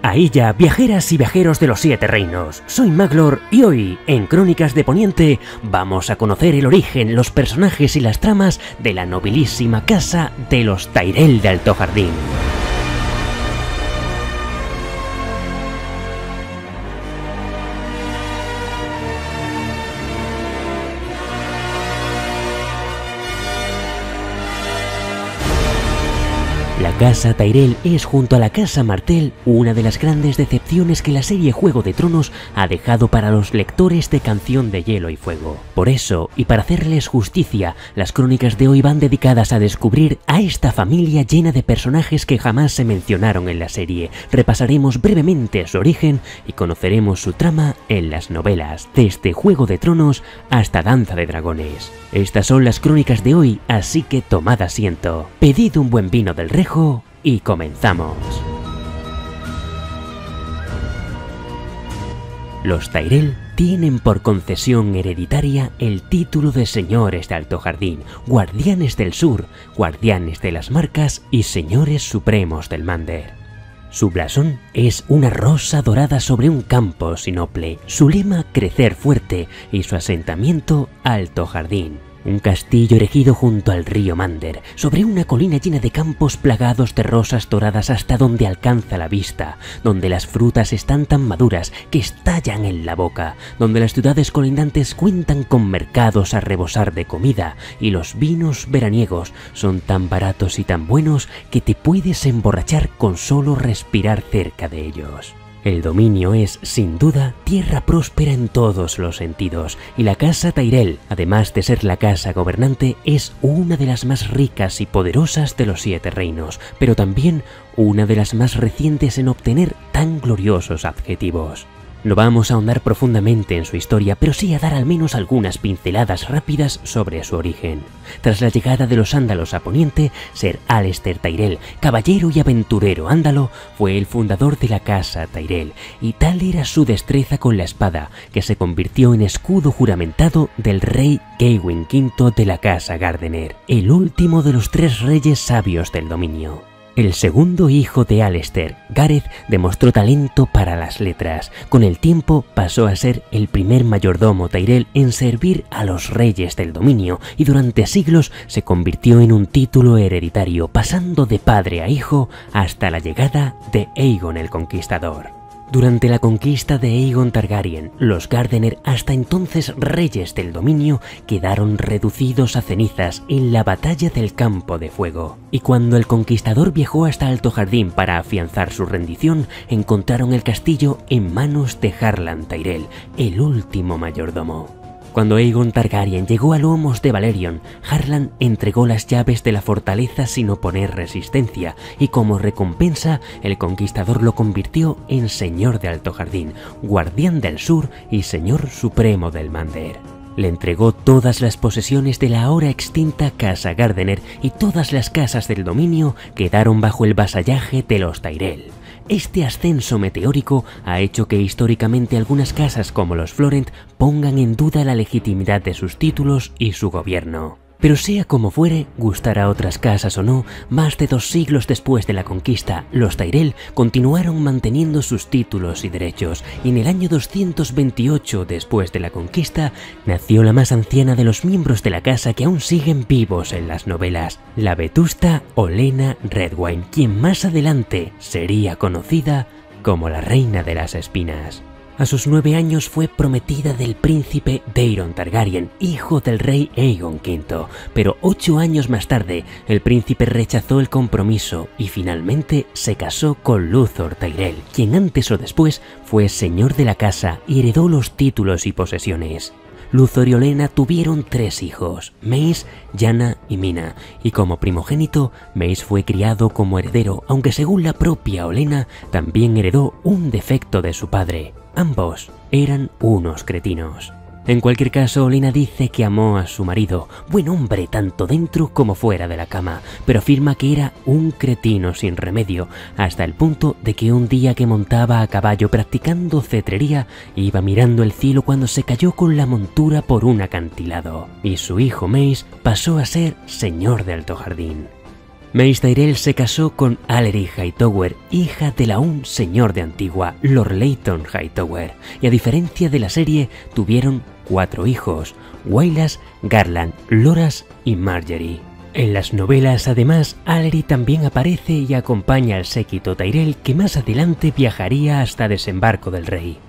A ella, viajeras y viajeros de los 7 reinos, soy Maglor y hoy, en Crónicas de Poniente, vamos a conocer el origen, los personajes y las tramas de la nobilísima casa de los Tyrell de Alto Jardín. La casa Tyrell es, junto a la casa Martell, una de las grandes decepciones que la serie Juego de Tronos ha dejado para los lectores de Canción de Hielo y Fuego. Por eso, y para hacerles justicia, las crónicas de hoy van dedicadas a descubrir a esta familia llena de personajes que jamás se mencionaron en la serie. Repasaremos brevemente su origen y conoceremos su trama en las novelas, desde Juego de Tronos hasta Danza de Dragones. Estas son las crónicas de hoy, así que tomad asiento, pedid un buen vino del Rejo y comenzamos. Los Tyrell tienen por concesión hereditaria el título de señores de Alto Jardín, guardianes del sur, guardianes de las marcas y señores supremos del Mander. Su blasón es una rosa dorada sobre un campo sinople, su lema crecer fuerte y su asentamiento Alto Jardín. Un castillo erigido junto al río Mander, sobre una colina llena de campos plagados de rosas doradas hasta donde alcanza la vista, donde las frutas están tan maduras que estallan en la boca, donde las ciudades colindantes cuentan con mercados a rebosar de comida y los vinos veraniegos son tan baratos y tan buenos que te puedes emborrachar con solo respirar cerca de ellos. El dominio es, sin duda, tierra próspera en todos los sentidos, y la casa Tyrell, además de ser la casa gobernante, es una de las más ricas y poderosas de los 7 reinos, pero también una de las más recientes en obtener tan gloriosos adjetivos. No vamos a ahondar profundamente en su historia, pero sí a dar al menos algunas pinceladas rápidas sobre su origen. Tras la llegada de los ándalos a Poniente, Ser Alester Tyrell, caballero y aventurero ándalo, fue el fundador de la casa Tyrell, y tal era su destreza con la espada, que se convirtió en escudo juramentado del rey Gwaywin V de la casa Gardener, el último de los 3 reyes sabios del dominio. El segundo hijo de Alester, Gareth, demostró talento para las letras. Con el tiempo pasó a ser el primer mayordomo Tyrell en servir a los reyes del dominio y durante siglos se convirtió en un título hereditario, pasando de padre a hijo hasta la llegada de Aegon el Conquistador. Durante la conquista de Aegon Targaryen, los Gardener, hasta entonces reyes del dominio, quedaron reducidos a cenizas en la batalla del Campo de Fuego. Y cuando el conquistador viajó hasta Alto Jardín para afianzar su rendición, encontraron el castillo en manos de Harlan Tyrell, el último mayordomo. Cuando Aegon Targaryen llegó a lomos de Valerion, Harlan entregó las llaves de la fortaleza sin oponer resistencia, y como recompensa, el conquistador lo convirtió en señor de Alto Jardín, guardián del sur y señor supremo del Mander. Le entregó todas las posesiones de la ahora extinta casa Gardener y todas las casas del dominio quedaron bajo el vasallaje de los Tyrell. Este ascenso meteórico ha hecho que históricamente algunas casas como los Florent pongan en duda la legitimidad de sus títulos y su gobierno. Pero sea como fuere, gustará a otras casas o no, más de 2 siglos después de la conquista, los Tyrell continuaron manteniendo sus títulos y derechos, y en el año 228 después de la conquista, nació la más anciana de los miembros de la casa que aún siguen vivos en las novelas, la vetusta Olenna Redwyne, quien más adelante sería conocida como la Reina de las Espinas. A sus 9 años fue prometida del príncipe Daeron Targaryen, hijo del rey Aegon V, pero 8 años más tarde el príncipe rechazó el compromiso y finalmente se casó con Luthor Tyrell, quien antes o después fue señor de la casa y heredó los títulos y posesiones. Luthor y Olenna tuvieron 3 hijos, Mace, Lyanna y Mina, y como primogénito, Mace fue criado como heredero, aunque según la propia Olenna, también heredó un defecto de su padre. Ambos eran unos cretinos. En cualquier caso, Olenna dice que amó a su marido, buen hombre tanto dentro como fuera de la cama, pero afirma que era un cretino sin remedio, hasta el punto de que un día que montaba a caballo practicando cetrería, iba mirando el cielo cuando se cayó con la montura por un acantilado, y su hijo Mace pasó a ser señor de Alto Jardín. Mace Tyrell se casó con Allery Hightower, hija del aún señor de Antigua, Lord Leighton Hightower, y a diferencia de la serie, tuvieron 4 hijos: Wylas, Garland, Loras y Margaery. En las novelas, además, Allery también aparece y acompaña al séquito Tyrell que más adelante viajaría hasta Desembarco del Rey.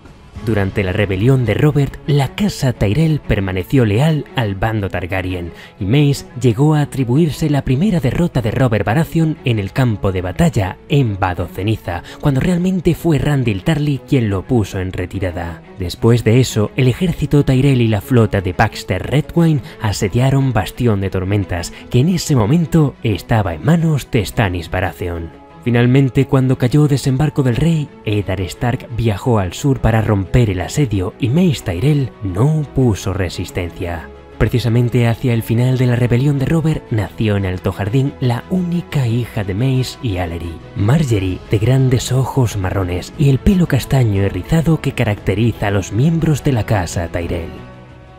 Durante la rebelión de Robert, la casa Tyrell permaneció leal al bando Targaryen, y Mace llegó a atribuirse la primera derrota de Robert Baratheon en el campo de batalla en Vado Ceniza, cuando realmente fue Randyll Tarly quien lo puso en retirada. Después de eso, el ejército Tyrell y la flota de Baxter Redwyne asediaron Bastión de Tormentas, que en ese momento estaba en manos de Stannis Baratheon. Finalmente, cuando cayó Desembarco del Rey, Eddard Stark viajó al sur para romper el asedio y Mace Tyrell no opuso resistencia. Precisamente hacia el final de la rebelión de Robert, nació en Alto Jardín la única hija de Mace y Allery, Margaery, de grandes ojos marrones y el pelo castaño y rizado que caracteriza a los miembros de la casa Tyrell.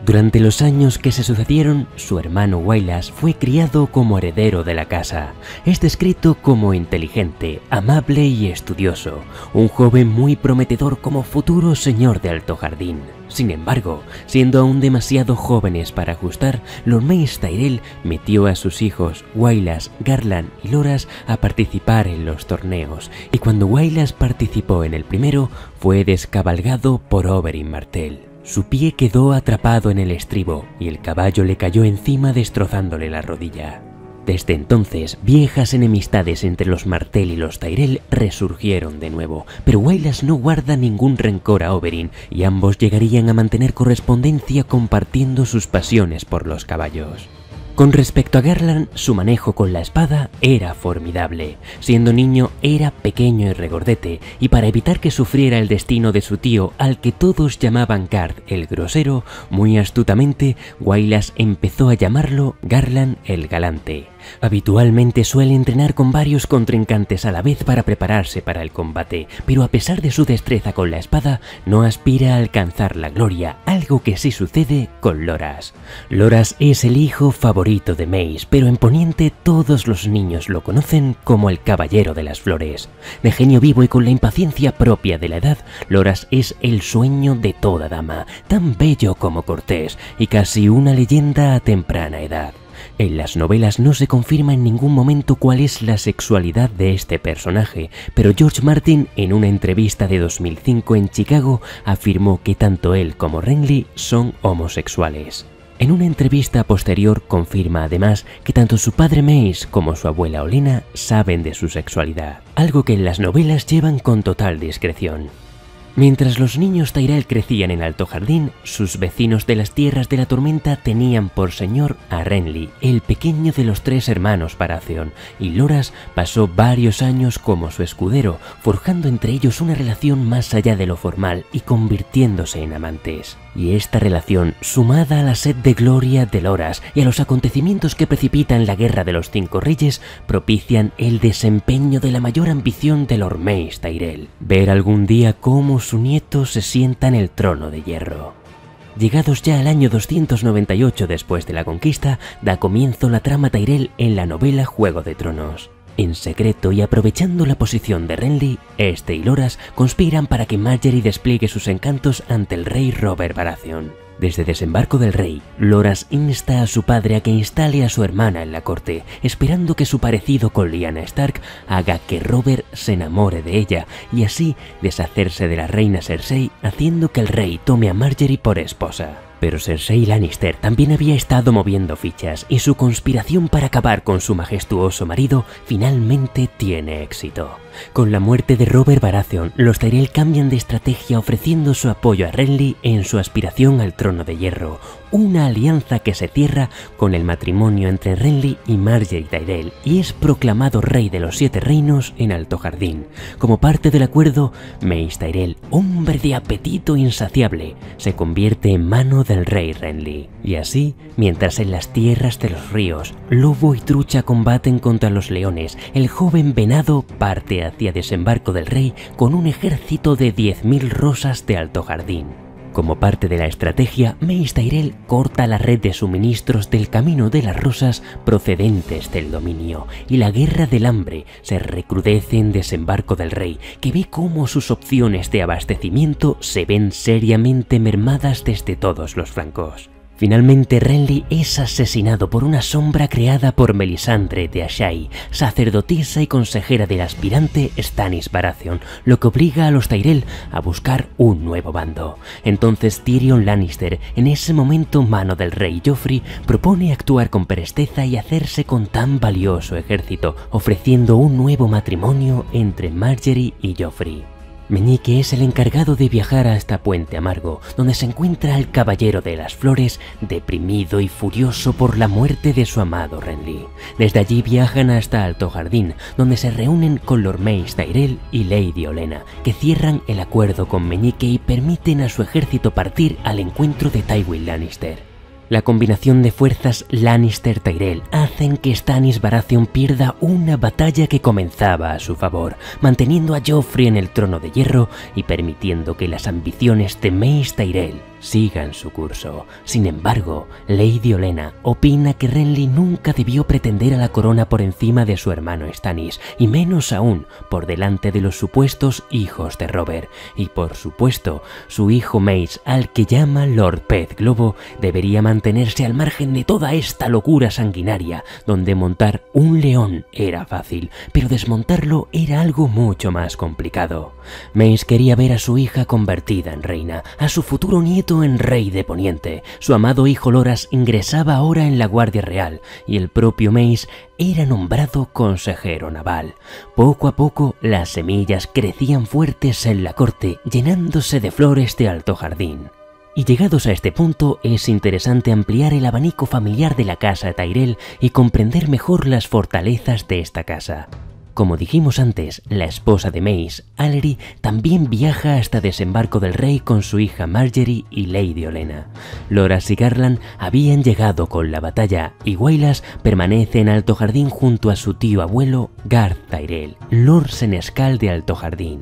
Durante los años que se sucedieron, su hermano Wylas fue criado como heredero de la casa. Es descrito como inteligente, amable y estudioso, un joven muy prometedor como futuro señor de Alto Jardín. Sin embargo, siendo aún demasiado jóvenes para ajustar, Lord Mace Tyrell metió a sus hijos Wylas, Garland y Loras a participar en los torneos, y cuando Wylas participó en el primero, fue descabalgado por Oberyn Martell. Su pie quedó atrapado en el estribo y el caballo le cayó encima destrozándole la rodilla. Desde entonces, viejas enemistades entre los Martell y los Tyrell resurgieron de nuevo, pero Wylas no guarda ningún rencor a Oberyn y ambos llegarían a mantener correspondencia compartiendo sus pasiones por los caballos. Con respecto a Garland, su manejo con la espada era formidable. Siendo niño era pequeño y regordete, y para evitar que sufriera el destino de su tío, al que todos llamaban Gard el grosero, muy astutamente Wylas empezó a llamarlo Garland el galante. Habitualmente suele entrenar con varios contrincantes a la vez para prepararse para el combate, pero a pesar de su destreza con la espada, no aspira a alcanzar la gloria, algo que sí sucede con Loras. Loras es el hijo favorito de Mace, pero en Poniente todos los niños lo conocen como el Caballero de las Flores. De genio vivo y con la impaciencia propia de la edad, Loras es el sueño de toda dama, tan bello como cortés, y casi una leyenda a temprana edad. En las novelas no se confirma en ningún momento cuál es la sexualidad de este personaje, pero George Martin, en una entrevista de 2005 en Chicago, afirmó que tanto él como Renly son homosexuales. En una entrevista posterior confirma además que tanto su padre Mace como su abuela Olenna saben de su sexualidad, algo que en las novelas llevan con total discreción. Mientras los niños Tyrell crecían en Alto Jardín, sus vecinos de las Tierras de la Tormenta tenían por señor a Renly, el pequeño de los 3 hermanos Baratheon, y Loras pasó varios años como su escudero, forjando entre ellos una relación más allá de lo formal y convirtiéndose en amantes. Y esta relación, sumada a la sed de gloria de Loras y a los acontecimientos que precipitan la Guerra de los 5 Reyes, propician el desempeño de la mayor ambición de Lord Mace Tyrell: ver algún día cómo su nieto se sienta en el trono de hierro. Llegados ya al año 298 después de la conquista, da comienzo la trama Tyrell en la novela Juego de Tronos. En secreto y aprovechando la posición de Renly, este y Loras conspiran para que Margaery despliegue sus encantos ante el rey Robert Baratheon. Desde Desembarco del Rey, Loras insta a su padre a que instale a su hermana en la corte, esperando que su parecido con Lyanna Stark haga que Robert se enamore de ella y así deshacerse de la reina Cersei, haciendo que el rey tome a Margaery por esposa. Pero Cersei Lannister también había estado moviendo fichas y su conspiración para acabar con su majestuoso marido finalmente tiene éxito. Con la muerte de Robert Baratheon, los Tyrell cambian de estrategia ofreciendo su apoyo a Renly en su aspiración al trono de hierro, una alianza que se cierra con el matrimonio entre Renly y Margaery Tyrell y es proclamado rey de los 7 reinos en Alto Jardín. Como parte del acuerdo, Mace Tyrell, hombre de apetito insaciable, se convierte en mano del rey Renly. Y así, mientras en las tierras de los ríos, Lobo y Trucha combaten contra los leones, el joven venado parte hacia Desembarco del Rey con un ejército de 10.000 rosas de Alto Jardín. Como parte de la estrategia, Mace Tyrell corta la red de suministros del Camino de las Rosas procedentes del dominio, y la Guerra del Hambre se recrudece en Desembarco del Rey, que ve cómo sus opciones de abastecimiento se ven seriamente mermadas desde todos los flancos. Finalmente, Renly es asesinado por una sombra creada por Melisandre de Asshai, sacerdotisa y consejera del aspirante Stannis Baratheon, lo que obliga a los Tyrell a buscar un nuevo bando. Entonces Tyrion Lannister, en ese momento mano del rey Joffrey, propone actuar con presteza y hacerse con tan valioso ejército, ofreciendo un nuevo matrimonio entre Margaery y Joffrey. Meñique es el encargado de viajar hasta Puente Amargo, donde se encuentra el Caballero de las Flores, deprimido y furioso por la muerte de su amado Renly. Desde allí viajan hasta Alto Jardín, donde se reúnen con Lord Mace Tyrell y Lady Olenna, que cierran el acuerdo con Meñique y permiten a su ejército partir al encuentro de Tywin Lannister. La combinación de fuerzas Lannister-Tyrell hacen que Stannis Baratheon pierda una batalla que comenzaba a su favor, manteniendo a Joffrey en el trono de hierro y permitiendo que las ambiciones de Mace Tyrell sigan su curso. Sin embargo, Lady Olenna opina que Renly nunca debió pretender a la corona por encima de su hermano Stannis, y menos aún por delante de los supuestos hijos de Robert. Y por supuesto, su hijo Mace, al que llama Lord Pez Globo, debería mantenerse al margen de toda esta locura sanguinaria, donde montar un león era fácil, pero desmontarlo era algo mucho más complicado. Mace quería ver a su hija convertida en reina, a su futuro nieto en rey de Poniente. Su amado hijo Loras ingresaba ahora en la Guardia Real y el propio Mace era nombrado consejero naval. Poco a poco las semillas crecían fuertes en la corte, llenándose de flores de Alto Jardín. Y llegados a este punto, es interesante ampliar el abanico familiar de la casa Tyrell y comprender mejor las fortalezas de esta casa. Como dijimos antes, la esposa de Mace, Aery, también viaja hasta Desembarco del Rey con su hija Margaery y Lady Olenna. Loras y Garland habían llegado con la batalla y Wylas permanece en Alto Jardín junto a su tío abuelo Garth Tyrell, Lord Senescal de Alto Jardín.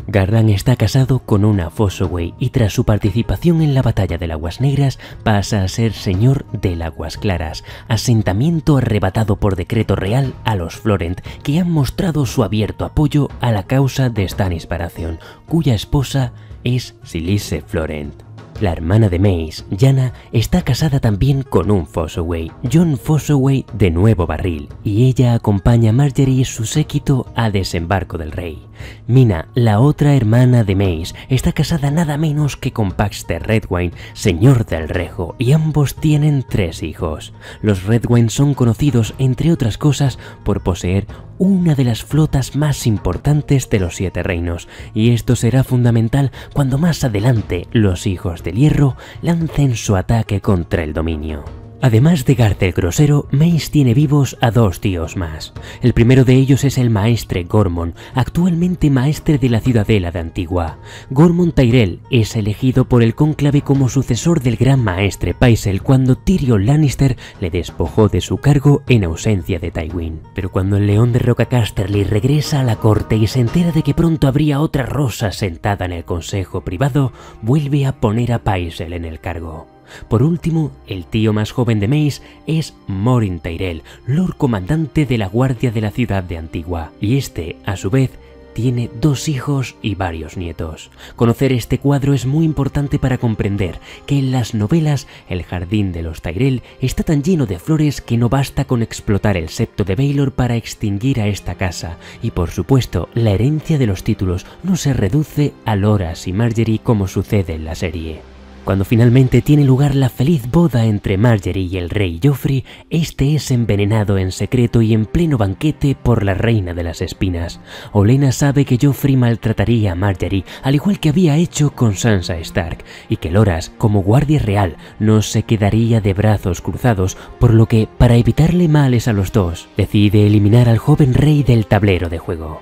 Garland está casado con una Fossoway y tras su participación en la batalla de Aguas Negras pasa a ser señor de Aguas Claras, asentamiento arrebatado por decreto real a los Florent, que han mostrado su abierto apoyo a la causa de Stannis Baratheon, cuya esposa es Selyse Florent. La hermana de Mace, Lyanna, está casada también con un Fossoway, Jon Fossoway de Nuevo Barril, y ella acompaña a Margaery y su séquito a Desembarco del Rey. Mina, la otra hermana de Mace, está casada nada menos que con Paxter Redwyne, señor del Rejo, y ambos tienen 3 hijos. Los Redwyne son conocidos, entre otras cosas, por poseer una de las flotas más importantes de los 7 reinos, y esto será fundamental cuando más adelante los Hijos del Hierro lancen su ataque contra el dominio. Además de Garth el Grosero, Mace tiene vivos a 2 tíos más. El primero de ellos es el maestre Gormon, actualmente maestre de la ciudadela de Antigua. Gormon Tyrell es elegido por el cónclave como sucesor del gran maestre Pycelle cuando Tyrion Lannister le despojó de su cargo en ausencia de Tywin. Pero cuando el león de Roca Casterly regresa a la corte y se entera de que pronto habría otra rosa sentada en el consejo privado, vuelve a poner a Pycelle en el cargo. Por último, el tío más joven de Mace es Morin Tyrell, Lord Comandante de la Guardia de la Ciudad de Antigua, y este, a su vez, tiene 2 hijos y varios nietos. Conocer este cuadro es muy importante para comprender que en las novelas el jardín de los Tyrell está tan lleno de flores que no basta con explotar el septo de Baelor para extinguir a esta casa, y por supuesto la herencia de los títulos no se reduce a Loras y Margaery como sucede en la serie. Cuando finalmente tiene lugar la feliz boda entre Margaery y el rey Joffrey, este es envenenado en secreto y en pleno banquete por la Reina de las Espinas. Olenna sabe que Joffrey maltrataría a Margaery, al igual que había hecho con Sansa Stark, y que Loras, como guardia real, no se quedaría de brazos cruzados, por lo que, para evitarle males a los dos, decide eliminar al joven rey del tablero de juego.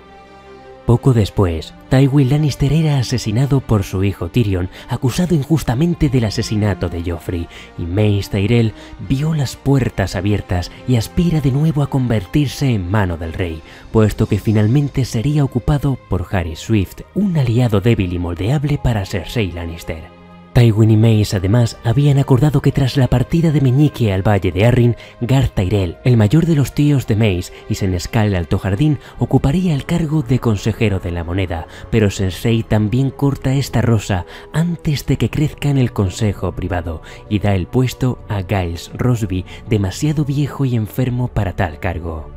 Poco después, Tywin Lannister era asesinado por su hijo Tyrion, acusado injustamente del asesinato de Joffrey, y Mace Tyrell vio las puertas abiertas y aspira de nuevo a convertirse en mano del rey, puesto que finalmente sería ocupado por Harry Swift, un aliado débil y moldeable para Cersei Lannister. Tywin y Mace además habían acordado que tras la partida de Meñique al Valle de Arryn, Garth Tyrell, el mayor de los tíos de Mace y Senescal Altojardín, ocuparía el cargo de consejero de la moneda, pero Cersei también corta esta rosa antes de que crezca en el consejo privado y da el puesto a Giles Rosby, demasiado viejo y enfermo para tal cargo.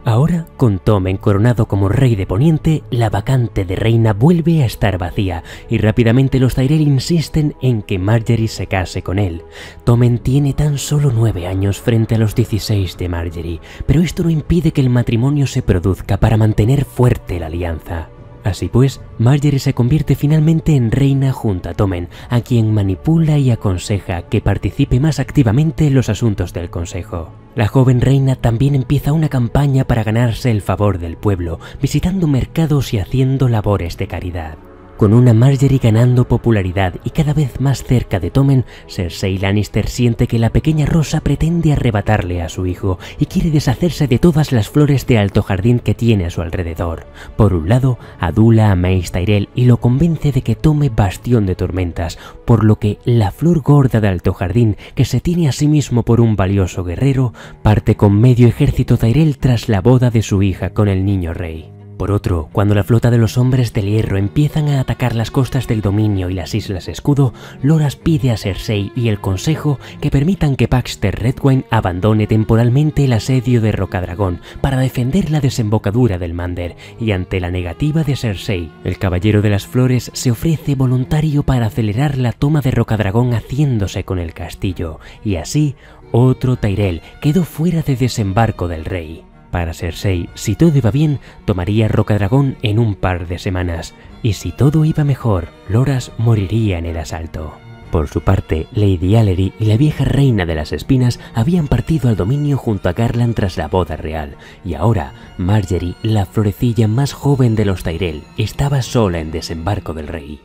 Ahora, con Tommen coronado como rey de Poniente, la vacante de reina vuelve a estar vacía y rápidamente los Tyrell insisten en que Margaery se case con él. Tommen tiene tan solo 9 años frente a los 16 de Margaery, pero esto no impide que el matrimonio se produzca para mantener fuerte la alianza. Así pues, Margaery se convierte finalmente en reina junto a Tommen, a quien manipula y aconseja que participe más activamente en los asuntos del consejo. La joven reina también empieza una campaña para ganarse el favor del pueblo, visitando mercados y haciendo labores de caridad. Con una Margaery ganando popularidad y cada vez más cerca de Tommen, Cersei Lannister siente que la pequeña Rosa pretende arrebatarle a su hijo y quiere deshacerse de todas las flores de Alto Jardín que tiene a su alrededor. Por un lado, adula a Mace Tyrell y lo convence de que tome Bastión de Tormentas, por lo que la flor gorda de Alto Jardín, que se tiene a sí mismo por un valioso guerrero, parte con medio ejército Tyrell tras la boda de su hija con el niño rey. Por otro, cuando la flota de los hombres del hierro empiezan a atacar las costas del dominio y las islas Escudo, Loras pide a Cersei y el consejo que permitan que Paxter Redwyne abandone temporalmente el asedio de Rocadragón para defender la desembocadura del Mander, y ante la negativa de Cersei, el Caballero de las Flores se ofrece voluntario para acelerar la toma de Rocadragón haciéndose con el castillo, y así otro Tyrell quedó fuera de desembarco del rey. Para Cersei, si todo iba bien, tomaría Rocadragón en un par de semanas, y si todo iba mejor, Loras moriría en el asalto. Por su parte, Lady Alery y la vieja reina de las espinas habían partido al dominio junto a Garland tras la boda real, y ahora Margaery, la florecilla más joven de los Tyrell, estaba sola en desembarco del rey.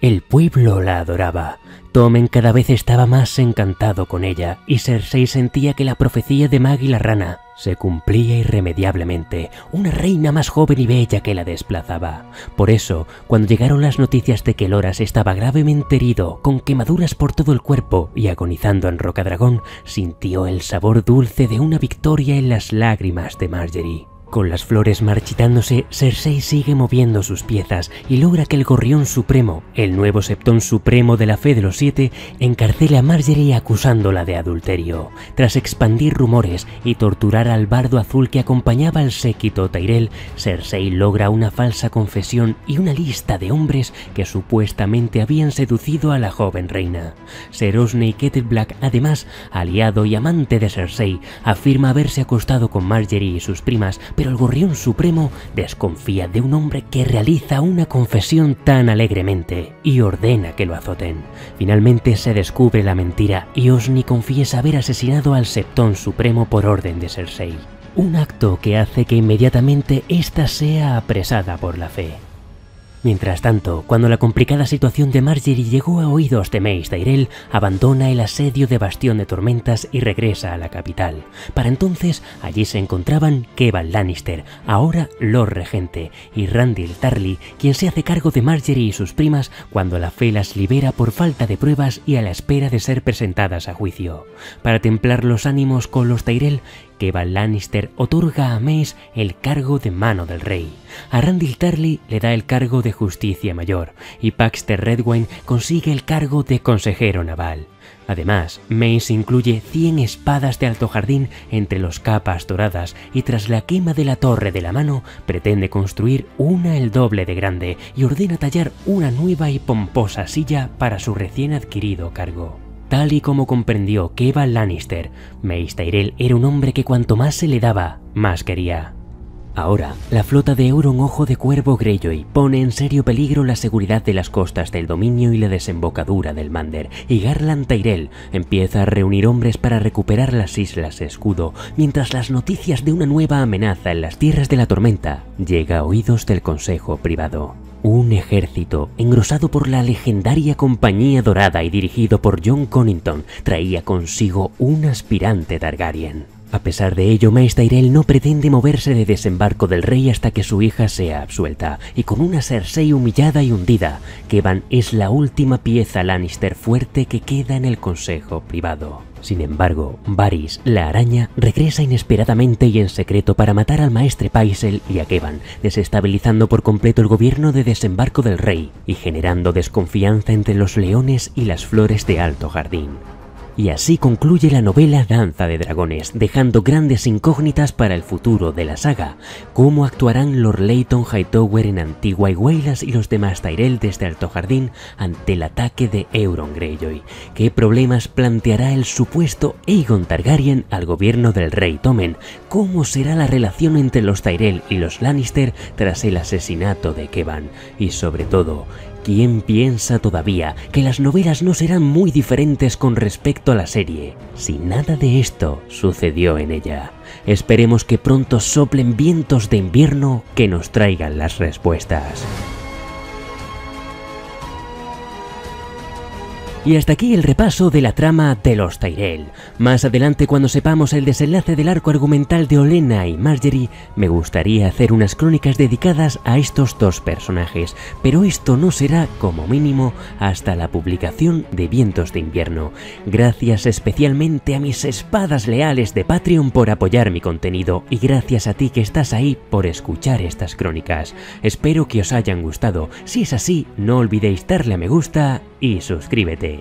El pueblo la adoraba. Tommen cada vez estaba más encantado con ella, y Cersei sentía que la profecía de Maggie la rana se cumplía irremediablemente, una reina más joven y bella que la desplazaba. Por eso, cuando llegaron las noticias de que Loras estaba gravemente herido, con quemaduras por todo el cuerpo y agonizando en Rocadragón, sintió el sabor dulce de una victoria en las lágrimas de Margaery. Con las flores marchitándose, Cersei sigue moviendo sus piezas y logra que el Gorrión Supremo, el nuevo Septón Supremo de la Fe de los Siete, encarcele a Margaery acusándola de adulterio. Tras expandir rumores y torturar al bardo azul que acompañaba al séquito Tyrell, Cersei logra una falsa confesión y una lista de hombres que supuestamente habían seducido a la joven reina. Ser Osney Kettleblack, además, aliado y amante de Cersei, afirma haberse acostado con Margaery y sus primas, pero el Gorrión Supremo desconfía de un hombre que realiza una confesión tan alegremente y ordena que lo azoten. Finalmente se descubre la mentira y Osney confiesa haber asesinado al Septón Supremo por orden de Cersei, un acto que hace que inmediatamente ésta sea apresada por la Fe. Mientras tanto, cuando la complicada situación de Margaery llegó a oídos de Mace Tyrell, abandona el asedio de Bastión de Tormentas y regresa a la capital. Para entonces, allí se encontraban Kevan Lannister, ahora Lord Regente, y Randyll Tarly, quien se hace cargo de Margaery y sus primas cuando la Fe las libera por falta de pruebas y a la espera de ser presentadas a juicio. Para templar los ánimos con los Tyrell, Kevan Lannister otorga a Mace el cargo de mano del rey. A Randyll Tarly le da el cargo de justicia mayor y Paxter Redwyne consigue el cargo de consejero naval. Además, Mace incluye 100 espadas de Alto Jardín entre los capas doradas y tras la quema de la Torre de la Mano pretende construir una el doble de grande y ordena tallar una nueva y pomposa silla para su recién adquirido cargo. Tal y como comprendió Kevan Lannister, Mace Tyrell era un hombre que cuanto más se le daba, más quería. Ahora, la flota de Euron Ojo de Cuervo Greyjoy pone en serio peligro la seguridad de las costas del dominio y la desembocadura del Mander, y Garland Tyrell empieza a reunir hombres para recuperar las Islas Escudo, mientras las noticias de una nueva amenaza en las Tierras de la Tormenta llega a oídos del Consejo Privado. Un ejército, engrosado por la legendaria Compañía Dorada y dirigido por Jon Connington, traía consigo un aspirante Targaryen. A pesar de ello, Maes Tyrell no pretende moverse de Desembarco del Rey hasta que su hija sea absuelta, y con una Cersei humillada y hundida, Kevan es la última pieza Lannister fuerte que queda en el consejo privado. Sin embargo, Varys, la araña, regresa inesperadamente y en secreto para matar al maestre Pycelle y a Kevan, desestabilizando por completo el gobierno de Desembarco del Rey y generando desconfianza entre los leones y las flores de Alto Jardín. Y así concluye la novela Danza de Dragones, dejando grandes incógnitas para el futuro de la saga. ¿Cómo actuarán Lord Leyton Hightower en Antigua y Waelast y los demás Tyrell desde Alto Jardín ante el ataque de Euron Greyjoy? ¿Qué problemas planteará el supuesto Aegon Targaryen al gobierno del rey Tommen? ¿Cómo será la relación entre los Tyrell y los Lannister tras el asesinato de Kevan? Y sobre todo, ¿quién piensa todavía que las novelas no serán muy diferentes con respecto a la serie, si nada de esto sucedió en ella? Esperemos que pronto soplen vientos de invierno que nos traigan las respuestas. Y hasta aquí el repaso de la trama de los Tyrell. Más adelante, cuando sepamos el desenlace del arco argumental de Olenna y Margaery, me gustaría hacer unas crónicas dedicadas a estos dos personajes, pero esto no será, como mínimo, hasta la publicación de Vientos de Invierno. Gracias especialmente a mis espadas leales de Patreon por apoyar mi contenido, y gracias a ti que estás ahí por escuchar estas crónicas. Espero que os hayan gustado. Si es así, no olvidéis darle a me gusta y suscríbete.